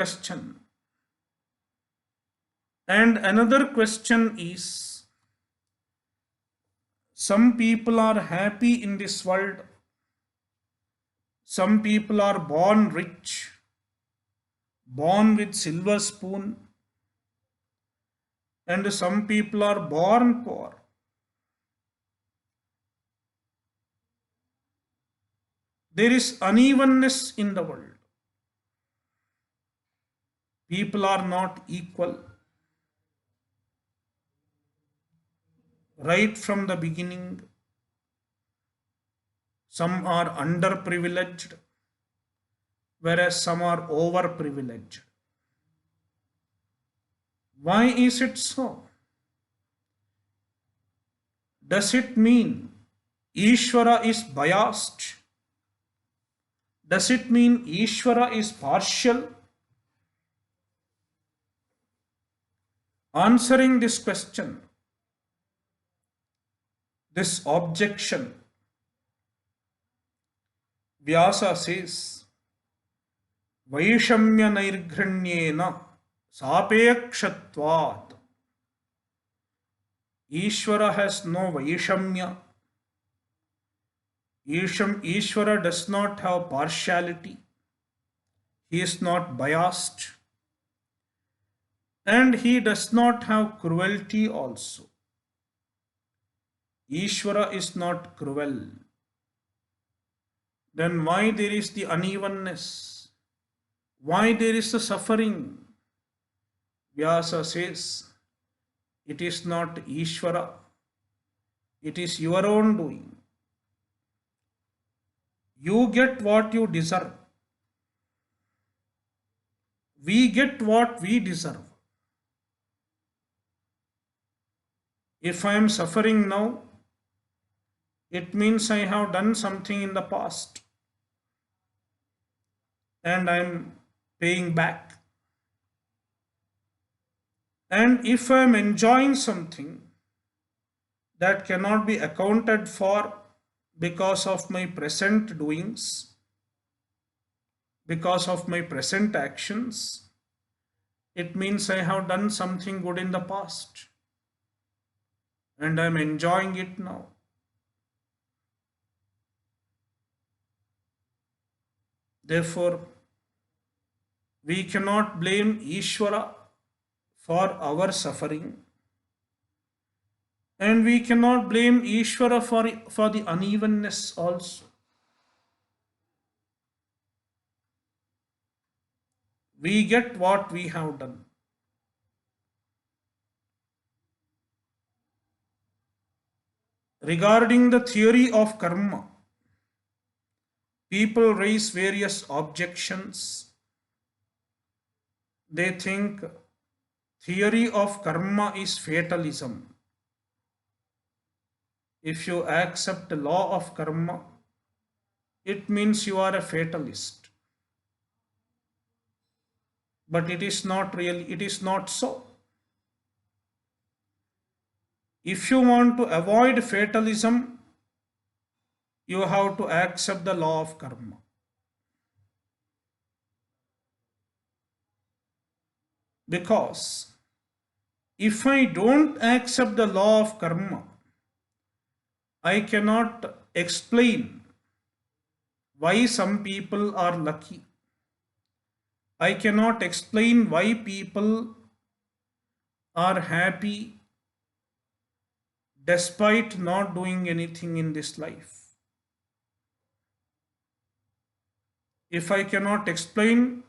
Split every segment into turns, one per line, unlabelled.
question. And another question is, some people are happy in this world, some people are born rich, born with silver spoon, and some people are born poor. There is unevenness in the world. People are not equal. Right from the beginning, some are underprivileged, whereas some are overprivileged. Why is it so? Does it mean Ishvara is biased? Does it mean Ishvara is partial? Answering this question, this objection, Vyasa says, Vaishamya Nairghanyena Sapekshatvat. Ishvara has no Vaishamya. Ishvara does not have partiality. He is not biased. And he does not have cruelty also. Ishvara is not cruel. Then why there is the unevenness? Why there is the suffering? Vyasa says, it is not Ishvara. It is your own doing. You get what you deserve. We get what we deserve. If I am suffering now, it means I have done something in the past and I am paying back. And if I am enjoying something that cannot be accounted for because of my present doings, because of my present actions, it means I have done something good in the past and I am enjoying it now. Therefore, we cannot blame Ishvara for our suffering, and we cannot blame Ishvara for the unevenness also. We get what we have done. Regarding the theory of karma, people raise various objections. They think theory of karma is fatalism. If you accept the law of karma, it means you are a fatalist. But it is not really, it is not so. If you want to avoid fatalism, you have to accept the law of karma. Because if I don't accept the law of karma, I cannot explain why some people are lucky. I cannot explain why people are happy despite not doing anything in this life. If I cannot explain,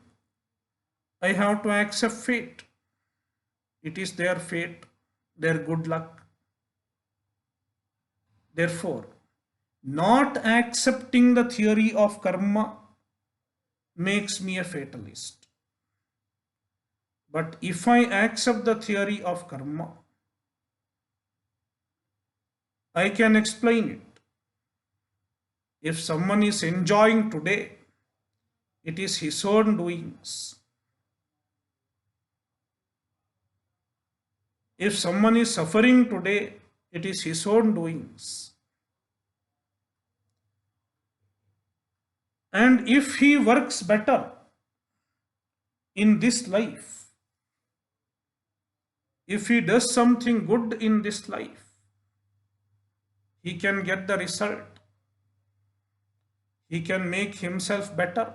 I have to accept fate. It is their fate, their good luck. Therefore, not accepting the theory of karma makes me a fatalist. But if I accept the theory of karma, I can explain it. If someone is enjoying today, it is his own doings. If someone is suffering today, it is his own doings. And if he works better, in this life. If he does something good in this life, he can get the result. He can make himself better.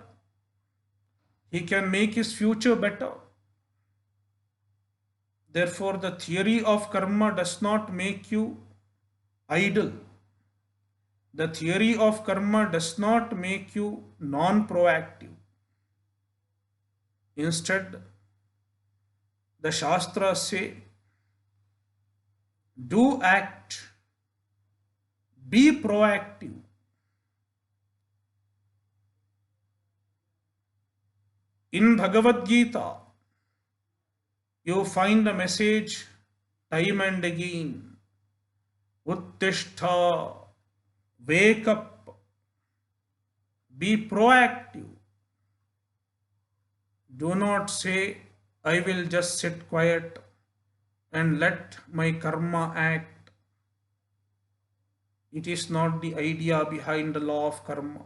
He can make his future better. Therefore, the theory of karma does not make you idle. The theory of karma does not make you non proactive. Instead, the Shastras say, do act, be proactive. In Bhagavad Gita, you find a message time and again. Uttishtha, wake up, be proactive. Do not say, I will just sit quiet and let my karma act. It is not the idea behind the law of karma.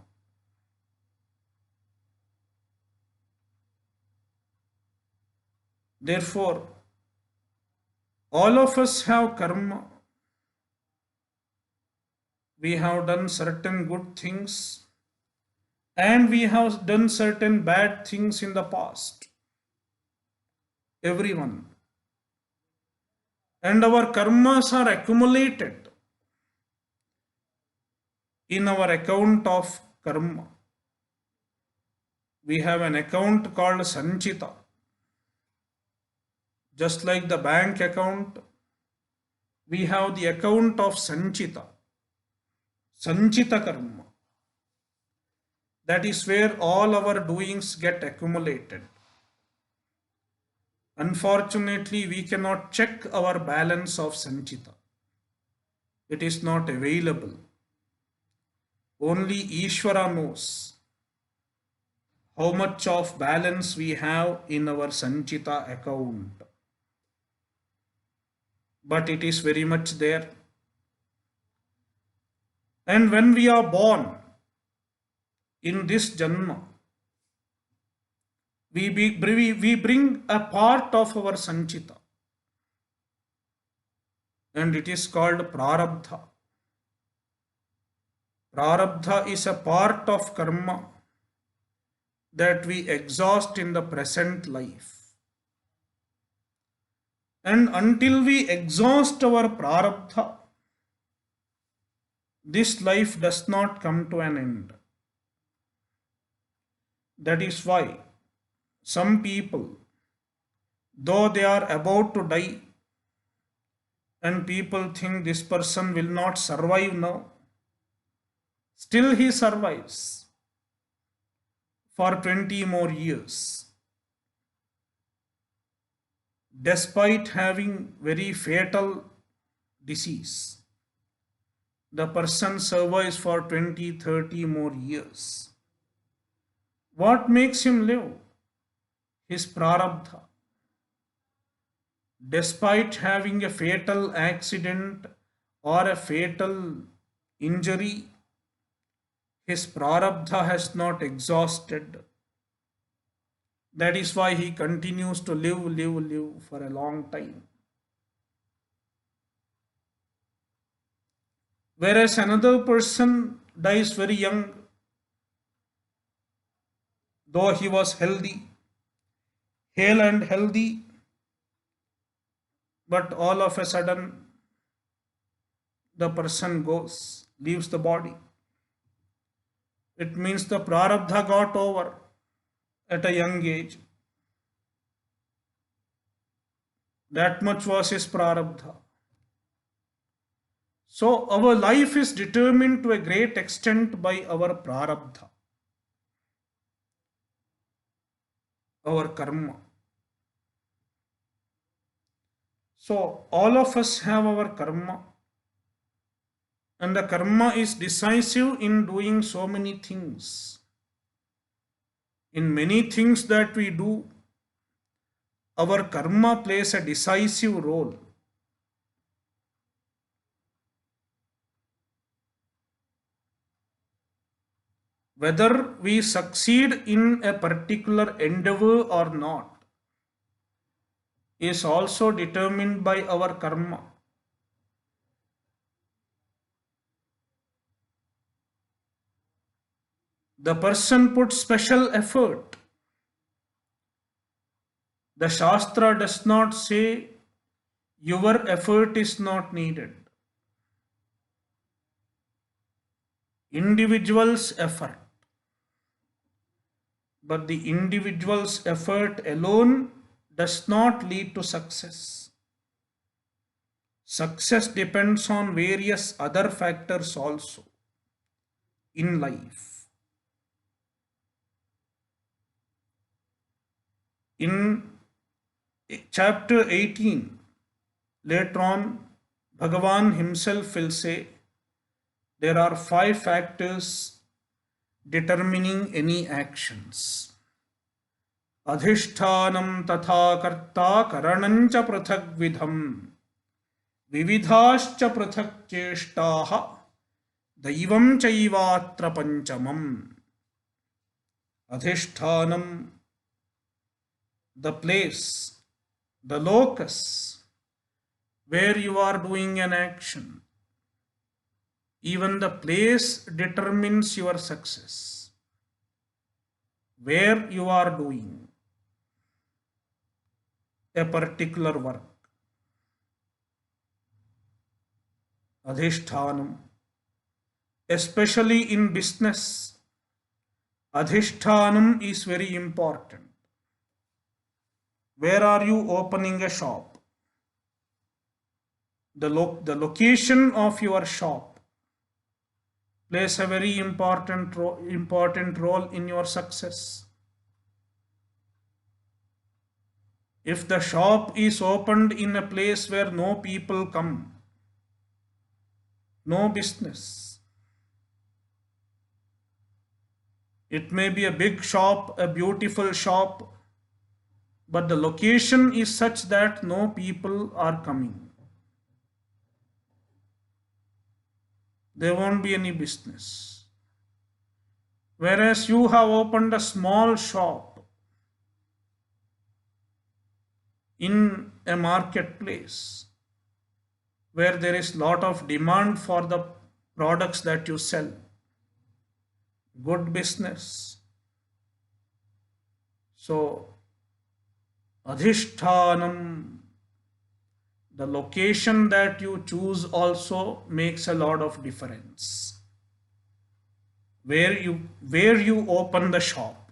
Therefore, all of us have karma. We have done certain good things and we have done certain bad things in the past. Everyone. And our karmas are accumulated in our account of karma. We have an account called Sanchita. Just like the bank account, we have the account of Sanchita. Sanchita karma. That is where all our doings get accumulated. Unfortunately, we cannot check our balance of Sanchita. It is not available. Only Ishvara knows how much of balance we have in our Sanchita account. But it is very much there. And when we are born in this Janma, we bring a part of our Sanchita. And it is called Prarabdha. Prarabdha is a part of karma that we exhaust in the present life. And until we exhaust our prarabdha, this life does not come to an end. That is why some people, though they are about to die, and people think this person will not survive now, still he survives for 20 more years. Despite having very fatal disease, the person survives for 20, 30 more years. What makes him live? His prarabdha. Despite having a fatal accident or a fatal injury, his prarabdha has not exhausted. That is why he continues to live for a long time. Whereas another person dies very young, though he was healthy, hale and healthy, but all of a sudden the person goes, leaves the body. It means the prarabdha got over at a young age. That much was his prarabdha. So our life is determined to a great extent by our prarabdha, our karma. So all of us have our karma, and the karma is decisive in doing so many things. In many things that we do, our karma plays a decisive role. Whether we succeed in a particular endeavor or not is also determined by our karma. The person puts special effort. The Shastra does not say your effort is not needed. Individual's effort. But the individual's effort alone does not lead to success. Success depends on various other factors also in life. In chapter 18, later on, Bhagavan himself will say there are 5 factors determining any actions. Adhishthanam tatha karta karanancha prathak vidham vividhascha prathak cheshtaha daivam chaivatra panchamam. Adhishthanam, the place, the locus where you are doing an action. Even the place determines your success. Where you are doing a particular work. Adhishthanam. Especially in business, Adhishthanam is very important. Where are you opening a shop? The location of your shop plays a very important role in your success. If the shop is opened in a place where no people come, no business. It may be a big shop, a beautiful shop, but the location is such that no people are coming. There won't be any business. Whereas you have opened a small shop in a marketplace where there is lot of demand for the products that you sell. Good business. So, Adhishthanam, the location that you choose also makes a lot of difference. Where you open the shop.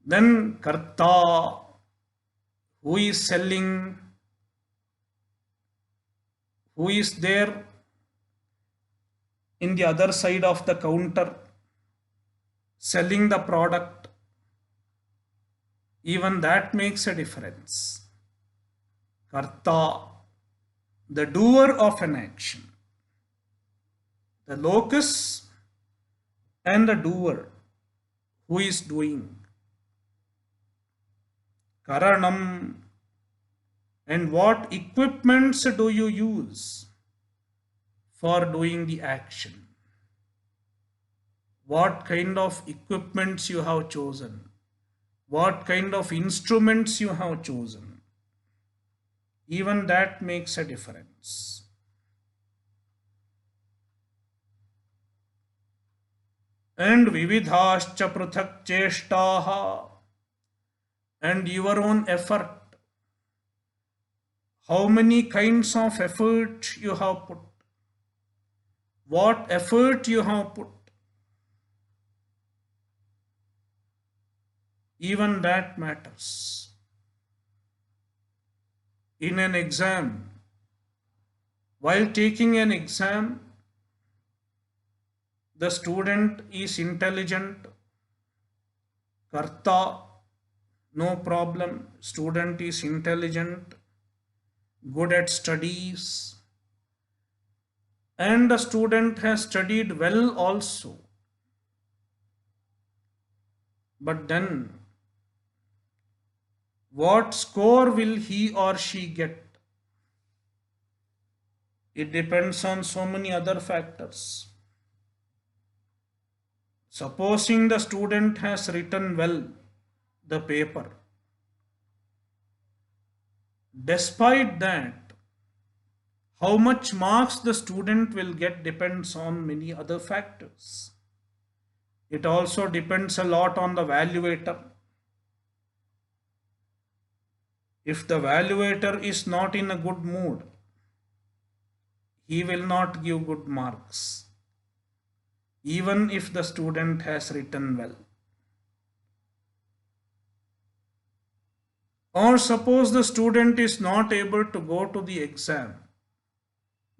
Then Karta, who is selling, who is there in the other side of the counter selling the product, even that makes a difference. Karta, the doer of an action. The locus and the doer who is doing. Karanam, and what equipments do you use for doing the action? What kind of equipments you have chosen? What kind of instruments you have chosen? Even that makes a difference. And vividhascha prathak cheshtaha, and your own effort. How many kinds of effort you have put? What effort you have put? Even that matters. In an exam, while taking an exam, the student is intelligent, karta, no problem, student is intelligent, good at studies, and the student has studied well also. But then, what score will he or she get? It depends on so many other factors. Supposing the student has written well the paper, despite that, how much marks the student will get depends on many other factors. It also depends a lot on the valuator. If the valuator is not in a good mood, he will not give good marks, even if the student has written well. Or suppose the student is not able to go to the exam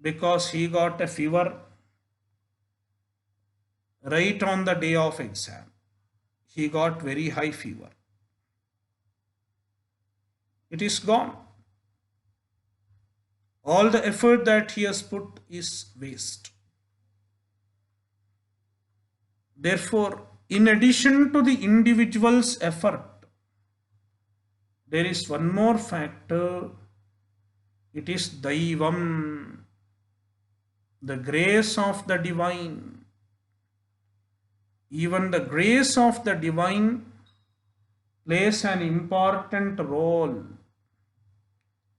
because he got a fever right on the day of exam. He got very high fever. It is gone. All the effort that he has put is waste. Therefore, in addition to the individual's effort, there is one more factor. It is Daivam, the grace of the divine. Even the grace of the divine plays an important role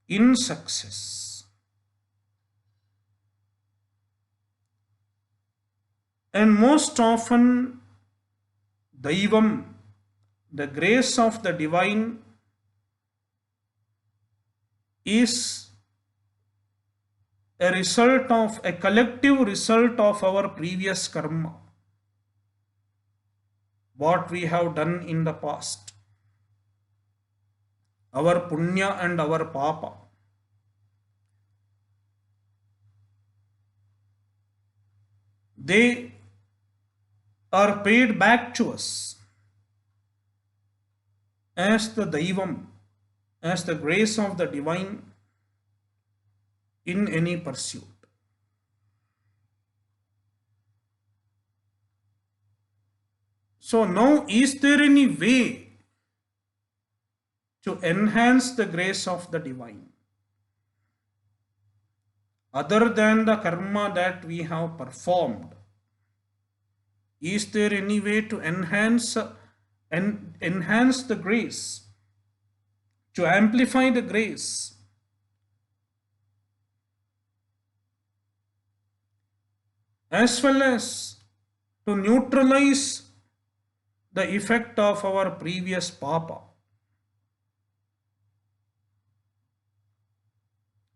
in success. And most often, Daivam, the grace of the divine, is a collective result of our previous karma, what we have done in the past, our punya and our papa. They are paid back to us as the Daivam, as the grace of the divine in any pursuit. So now, is there any way to enhance the grace of the divine other than the karma that we have performed? Is there any way to enhance the grace, to amplify the grace? As well as to neutralize the effect of our previous papa?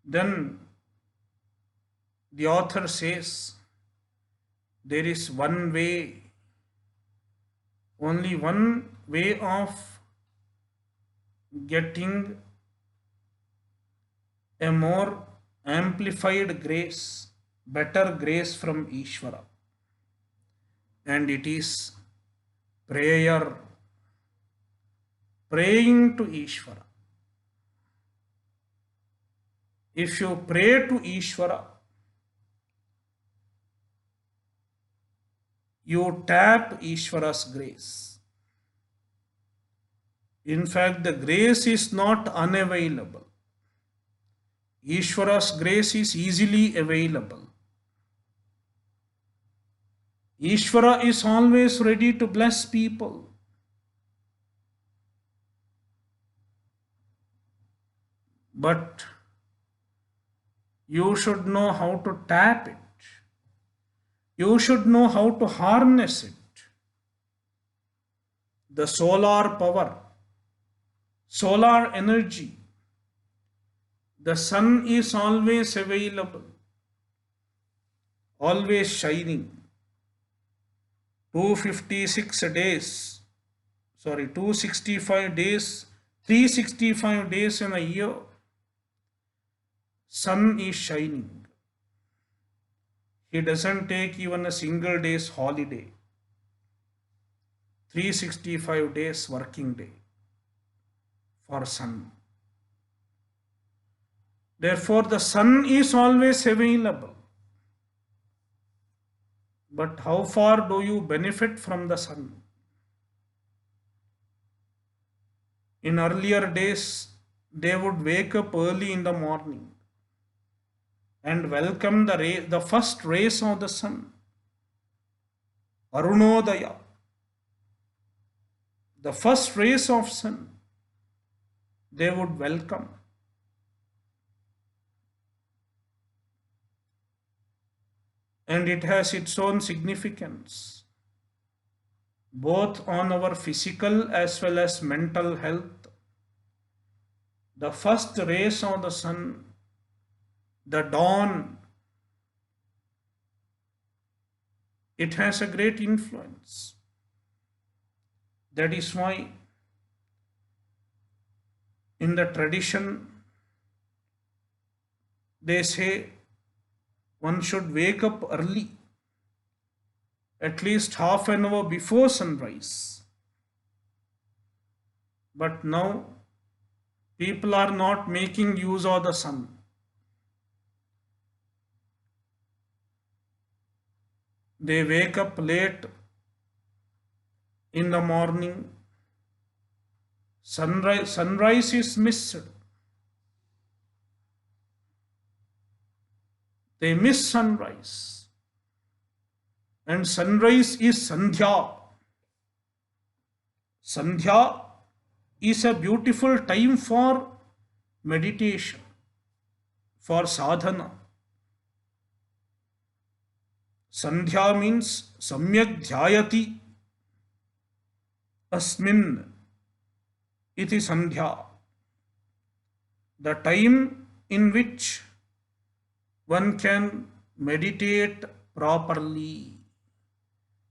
Then the author says there is one way, only one way of getting a more amplified grace, better grace from Ishvara. And it is prayer, praying to Ishvara. If you pray to Ishvara, you tap Ishvara's grace. In fact, the grace is not unavailable. Ishvara's grace is easily available. Ishvara is always ready to bless people. But you should know how to tap it. You should know how to harness it. The solar power, solar energy. The sun is always available, always shining. 265 days, 365 days in a year, sun is shining. He doesn't take even a single day's holiday. 365 days working day for sun. Therefore, the sun is always available. But how far do you benefit from the sun? In earlier days, they would wake up early in the morning. and welcome the first rays of the sun, Arunodaya, the first rays of sun, they would welcome. And it has its own significance, both on our physical as well as mental health. The first rays of the sun, the dawn, it has a great influence. That is why in the tradition they say one should wake up early, at least half an hour before sunrise. But now people are not making use of the sun. They wake up late in the morning. Sunrise is missed. They miss sunrise. And sunrise is Sandhya. Sandhya is a beautiful time for meditation, for sadhana. Sandhya means samyak dhyayati asmin iti sandhya. The time in which one can meditate properly,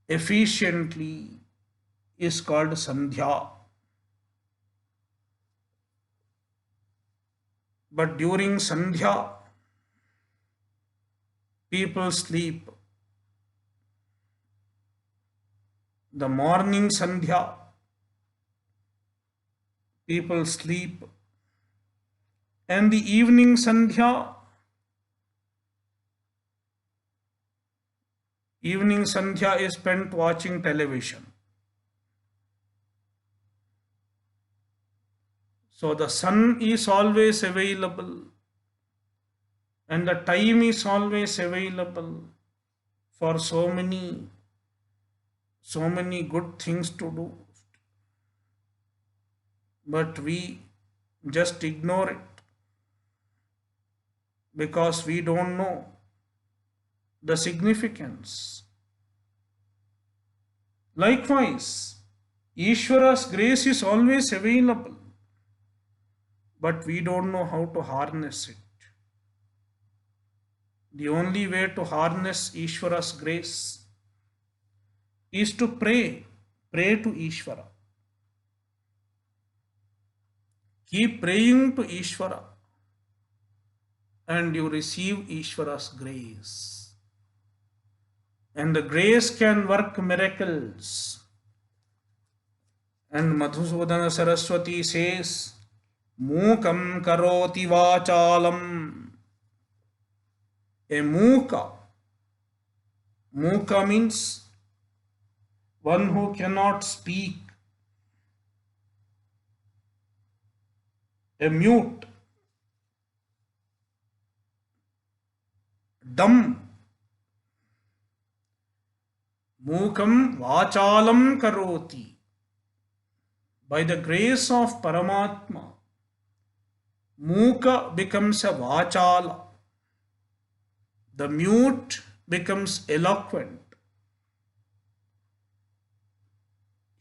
efficiently, is called sandhya. But during sandhya, people sleep. The morning sandhya, people sleep. And the evening sandhya, is spent watching television. So the sun is always available and the time is always available for so many good things to do. But we just ignore it because we don't know the significance. Likewise, Ishvara's grace is always available, but we don't know how to harness it. The only way to harness Ishvara's grace is to pray. Pray to Ishvara. Keep praying to Ishvara and you receive Ishvara's grace. And the grace can work miracles. And Madhusudana Saraswati says, Mukam karoti vachalam. A Muka. Muka means one who cannot speak. A mute. Dumb. Mukam vachalam karoti. By the grace of Paramatma, Muka becomes a vachala. The mute becomes eloquent.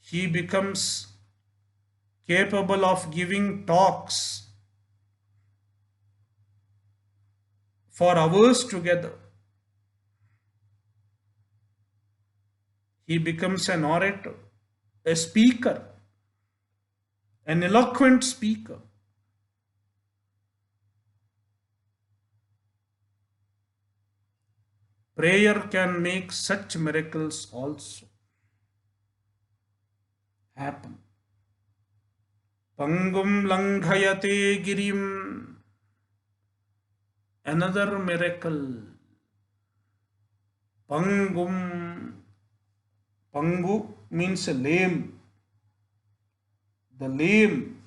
He becomes capable of giving talks for hours together. He becomes an orator, a speaker, an eloquent speaker. Prayer can make such miracles also happen. Pangum langhayate girim. Another miracle. Pangum. Pangu means lame. The lame.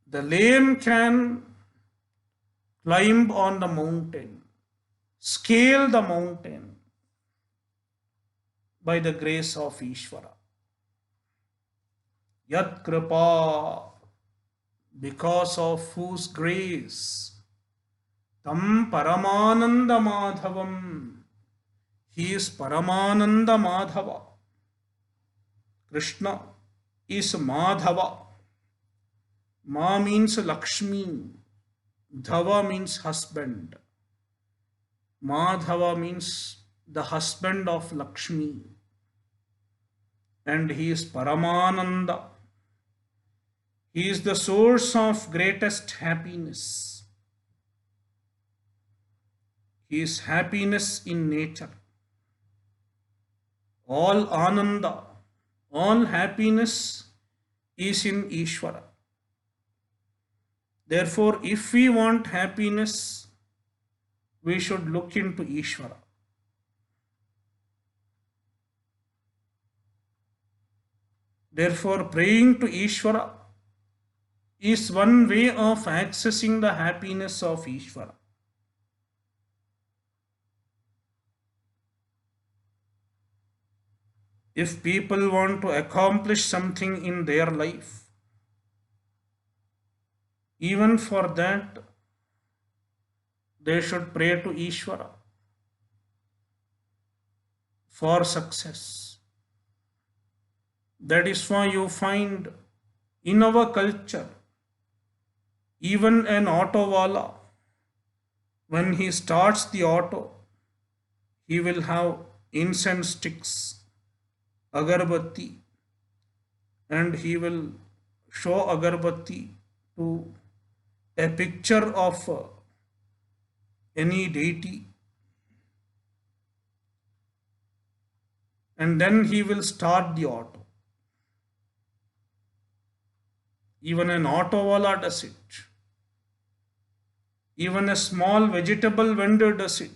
The lame can climb on the mountain, scale the mountain by the grace of Ishvara. Yat kripa, because of whose grace, tam Paramananda Madhavam, he is Paramananda Madhava. Krishna is Madhava. Ma means Lakshmi, Dhava means husband. Madhava means the husband of Lakshmi. And he is Paramananda. He is the source of greatest happiness. He is happiness in nature. All Ananda, all happiness is in Ishvara. Therefore, if we want happiness, we should look into Ishvara. Therefore, praying to Ishvara is one way of accessing the happiness of Ishvara. If people want to accomplish something in their life, even for that, they should pray to Ishvara for success. That is why you find in our culture, even an auto wala, when he starts the auto, he will have incense sticks, agarbatti, and he will show agarbatti to a picture of any deity, and then he will start the auto. Even an auto wala does it. Even a small vegetable vendor does it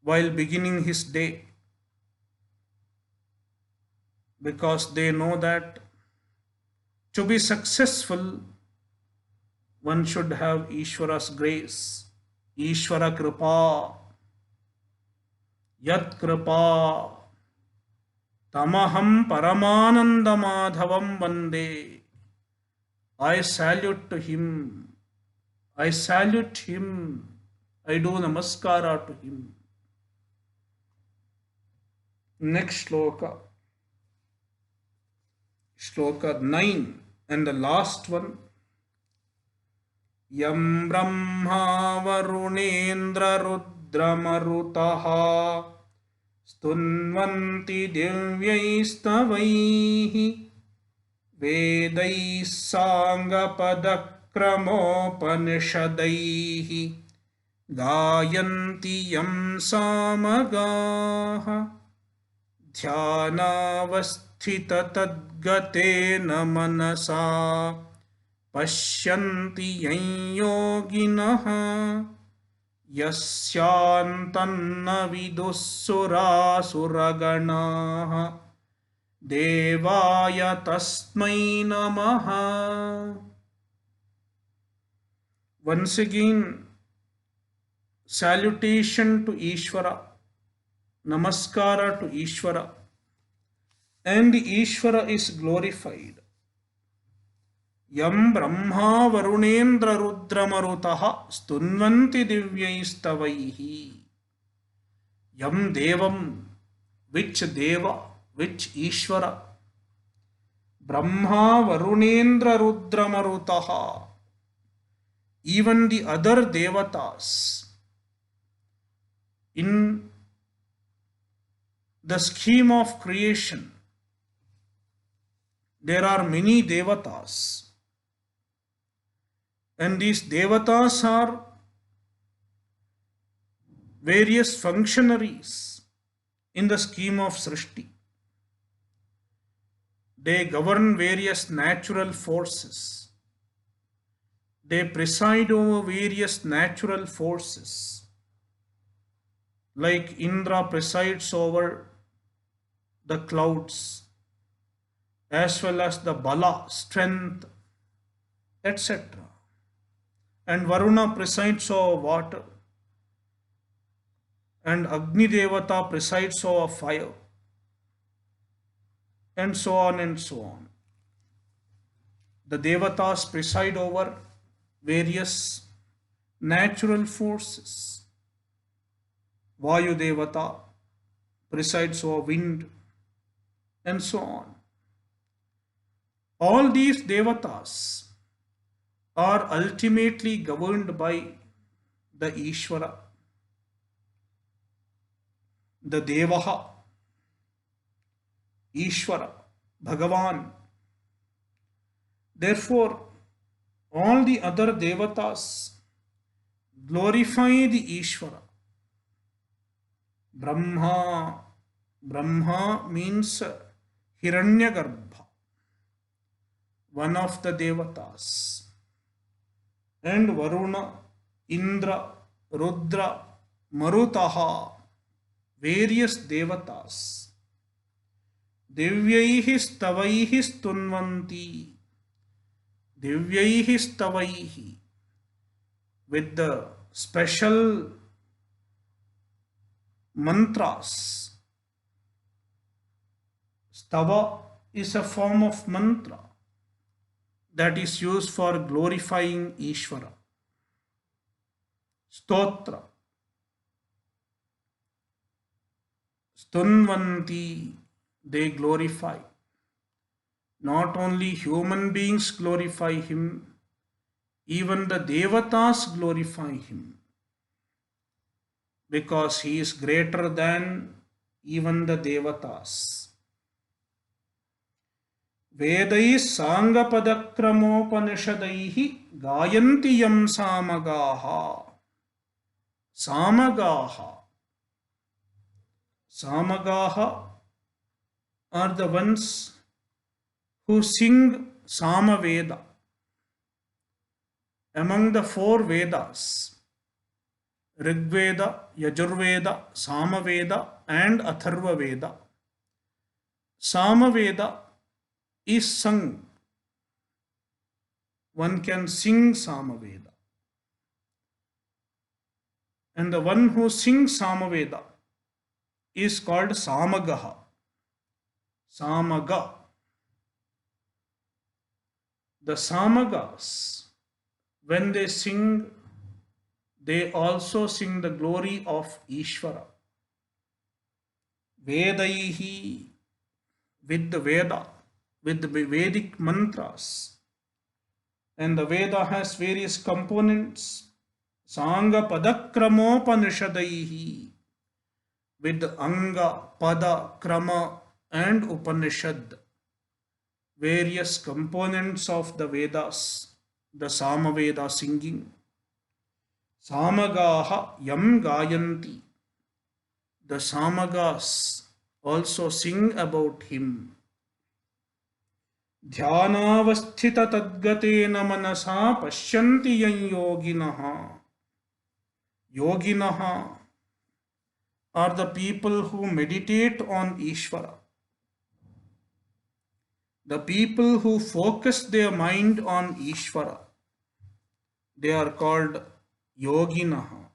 while beginning his day, because they know that to be successful, one should have Ishvara's grace, Ishvara kripa, yat kripa, tamaham Paramananda Madhavam vande. I salute to him. I salute him. I do namaskara to him. Next shloka. Shloka 9 and the last one. Yam Brahma Varunendra Rudra Marutaha Stunvanti Divyaistavaihi Vedai Sangapadakramopaniषदैः गायन्ति यं सामगाः ध्यानावस्थिततद्गतेन मनसा पश्यन्ति यं योगिनः यस्यान्तन्न विदुःसुरासुरगणाः देवाय तस्मै नमः. Once again, salutation to Ishvara, namaskara to Ishvara, and Ishvara is glorified. Yam Brahma Varunendra Rudra Marutaha Stunvanti Divyaistavaihi. Yam Devam, which Deva, which Ishvara, Brahma Varunendra Rudra Marutaha, even the other Devatas. In the scheme of creation, there are many Devatas, and these Devatas are various functionaries in the scheme of Srishti. They govern various natural forces. They preside over various natural forces. Like Indra presides over the clouds, as well as the Bala, strength, etc. and Varuna presides over water, and Agni Devata presides over fire, and so on and so on. The Devatas preside over various natural forces. Vayu Devata presides over wind, and so on. All these Devatas are ultimately governed by the Ishvara, the Devaha, Ishvara, Bhagavan. Therefore, all the other Devatas glorify the Ishvara. Brahma means Hiranyagarbha, one of the Devatas. And Varuna, Indra, Rudra, Marutaha, various Devatas. Divyaihi stavaihi stunvanti. Divyaihi stavaihi. With the special mantras. Stava is a form of mantra that is used for glorifying Ishvara. Stotra. Stunvanti, they glorify. Not only human beings glorify him, even the Devatas glorify him, because he is greater than even the Devatas. Vedai Sangapadakramopanishadaihi gayanti yam samagaha. Samagaha. Samagaha are the ones who sing Samaveda. Among the four Vedas, Rigveda, Yajurveda, Samaveda and Atharva Veda, Samaveda is sung. One can sing Samaveda. And the one who sings Samaveda is called Samagaha. Samaga. The Samagas, when they sing, they also sing the glory of Ishvara. Vedaihi, with the Veda, with the Vedic mantras. And the Veda has various components. Sanga Padakramopanishadaihi, with Anga, Pada, Krama and Upanishad. Various components of the Vedas, the Samaveda singing. Samagaha yam gayanti. The Samagas also sing about him. Dhyanavasthita tadgatena manasa pashyanti yan yoginaha. Yoginaha are the people who meditate on Ishvara. The people who focus their mind on Ishvara, they are called Yoginaha.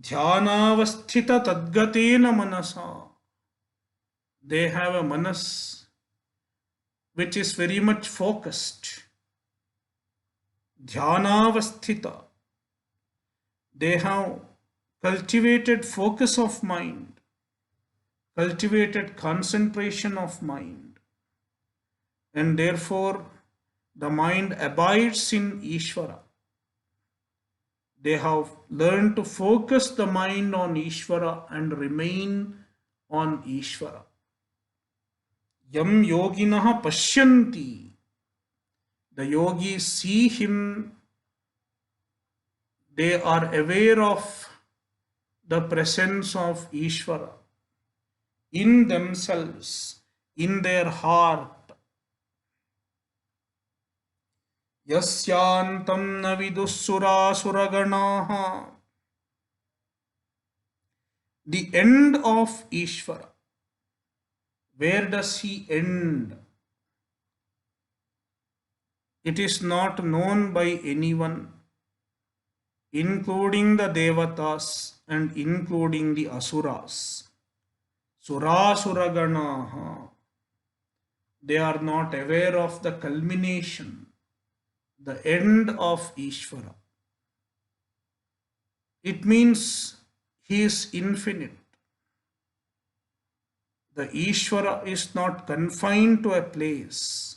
Dhyanavasthita tadgatena manasa. They have a manas which is very much focused. Dhyanavasthita. They have cultivated focus of mind, cultivated concentration of mind. And therefore, the mind abides in Ishvara. They have learned to focus the mind on Ishvara and remain on Ishvara. Yam yoginaha pashyanti. The yogis see him. They are aware of the presence of Ishvara in themselves, in their heart. Yasyantam na vidussurasuraganaha. The end of Ishvara. Where does he end? It is not known by anyone. including the Devatas and including the Asuras. Surasuraganaha. They are not aware of the culmination, the end of Ishvara. It means he is infinite. The Ishvara is not confined to a place.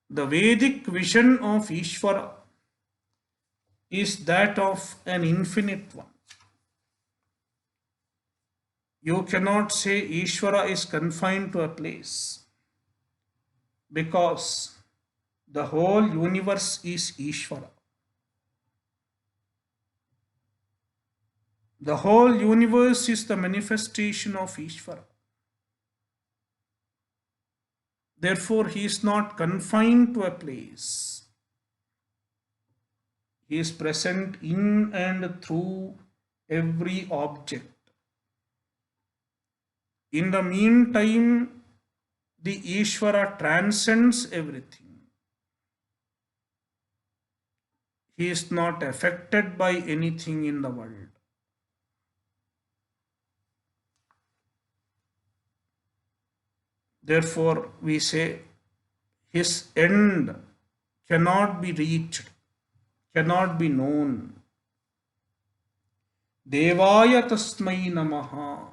The Vedic vision of Ishvara is that of an infinite one. You cannot say Ishvara is confined to a place because the whole universe is Ishvara. The whole universe is the manifestation of Ishvara. Therefore, he is not confined to a place. He is present in and through every object. In the meantime, the Ishvara transcends everything. He is not affected by anything in the world. Therefore, we say his end cannot be reached, cannot be known. Devaya tasmai namaha.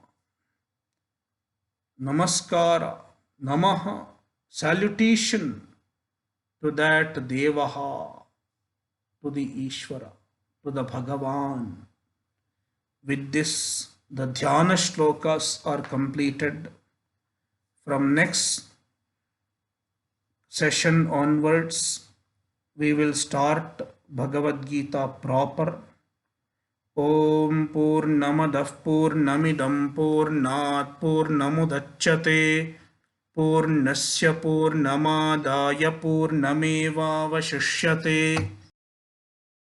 Namaskara, namaha, salutation to that Devaha, to the Ishvara, to the Bhagavan. With this, the Dhyana shlokas are completed. From next session onwards, we will start Bhagavad Gita proper. Om Purnamadah Purnamidam Purnat Purnamudachyate Purnasya Purnamadaya Purnameva Vashishyate